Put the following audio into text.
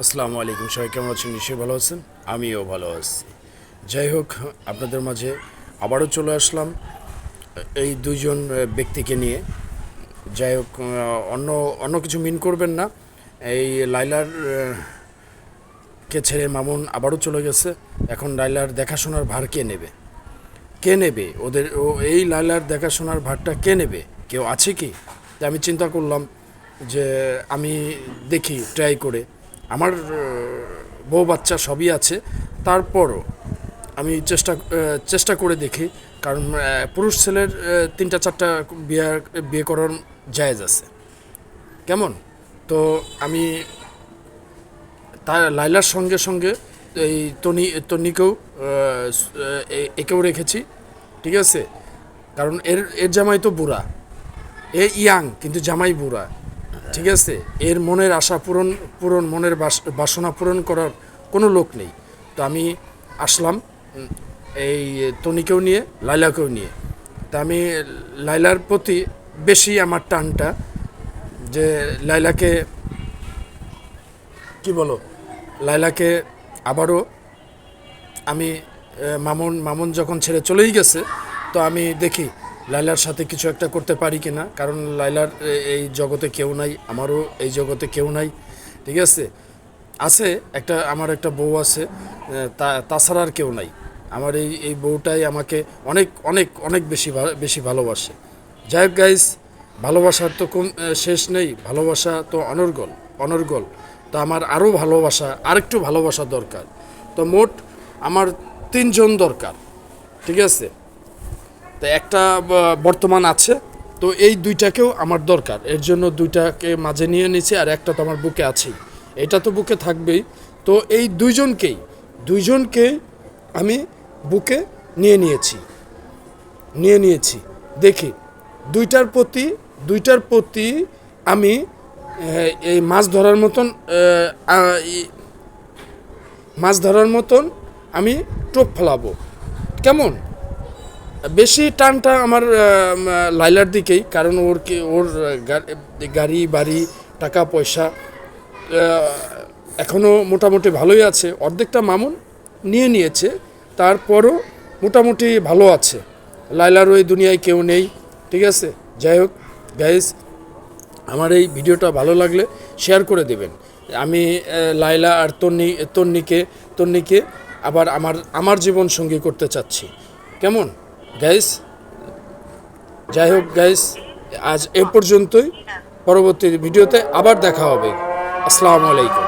আসসালামু আলাইকুম, সবাই কেমন আছেন? নিশ্চয়ই ভালো আছেন, আমিও ভালো আছি। যাই হোক, আপনাদের মাঝে আবারও চলে আসলাম এই দুইজন ব্যক্তিকে নিয়ে। যাই হোক, অন্য অন্য কিছু মিন করবেন না। এই লাইলার কে ছেড়ে মামুন আবারও চলে গেছে। এখন লাইলার দেখাশোনার ভার কে নেবে? কে নেবে ওদের? এই লাইলার দেখাশোনার ভারটা কে নেবে? কেউ আছে কি? তা আমি চিন্তা করলাম যে আমি দেখি, ট্রাই করে। আমার বউ বাচ্চা সবই আছে, তারপরও আমি চেষ্টা করে দেখি। কারণ পুরুষ ছেলের তিনটা চারটা বিয়ে বিয়ে করার জায়েজ আছে। কেমন? তো আমি লাইলার সঙ্গে সঙ্গে এই তনিকেও একেও রেখেছি। ঠিক আছে? কারণ এর এর জামাই তো বুড়া, এ ইয়াং কিন্তু জামাই বুড়া। ঠিক আছে? এর মনের আশা পূরণ মনের বাসনা পূরণ করার কোনো লোক নেই। তো আমি আসলাম এই তনিকেও নিয়ে, লাইলাকেও নিয়ে। তা আমি লাইলার প্রতি বেশি আমার টানটা, যে লাইলাকে কি বলো, লাইলাকে আবারও আমি মামুন মামুন যখন ছেড়ে চলেই গেছে, তো আমি দেখি লাইলার সাথে কিছু একটা করতে পারি কি না। কারণ লাইলার এই জগতে কেউ নাই, আমারও এই জগতে কেউ নাই। ঠিক আছে? আছে একটা, আমার একটা বউ আছে, তাছাড়া আর কেউ নাই। আমার এই বউটাই আমাকে অনেক অনেক অনেক বেশি ভালোবাসে। যাই হোক গাইস, ভালোবাসার তো শেষ নেই, ভালোবাসা তো অনর্গল অনর্গল। তো আমার আরও ভালোবাসা, আরেকটু ভালোবাসা দরকার। তো মোট আমার তিনজন দরকার। ঠিক আছে? তো একটা বর্তমান আছে, তো এই দুইটাকেও আমার দরকার। এর জন্য দুইটাকে মাঝে নিয়ে নিয়েছি, আর একটা তো আমার বুকে আছেই, এটা তো বুকে থাকবেই। তো এই দুইজনকে আমি বুকে নিয়ে নিয়েছি। দেখি দুইটার প্রতি আমি এই মাছ ধরার মতন আমি টোপ ফেলাবো। কেমন? বেশি টানটা আমার লাইলার দিকেই। কারণ ওর গাড়ি বাড়ি টাকা পয়সা এখনও মোটামুটি ভালোই আছে। অর্ধেকটা মামুন নিয়েছে, তারপরও মোটামুটি ভালো আছে। লাইলার ওই দুনিয়ায় কেউ নেই। ঠিক আছে? যাই হোক গাইজ, আমার এই ভিডিওটা ভালো লাগলে শেয়ার করে দেবেন। আমি লাইলা আর তন্নিকে আবার আমার জীবন সঙ্গী করতে চাচ্ছি। কেমন গাইস? যাই হোক গাইস, আজ এ পর্যন্তই। পরবর্তী ভিডিওতে আবার দেখা হবে। আসসালামু আলাইকুম।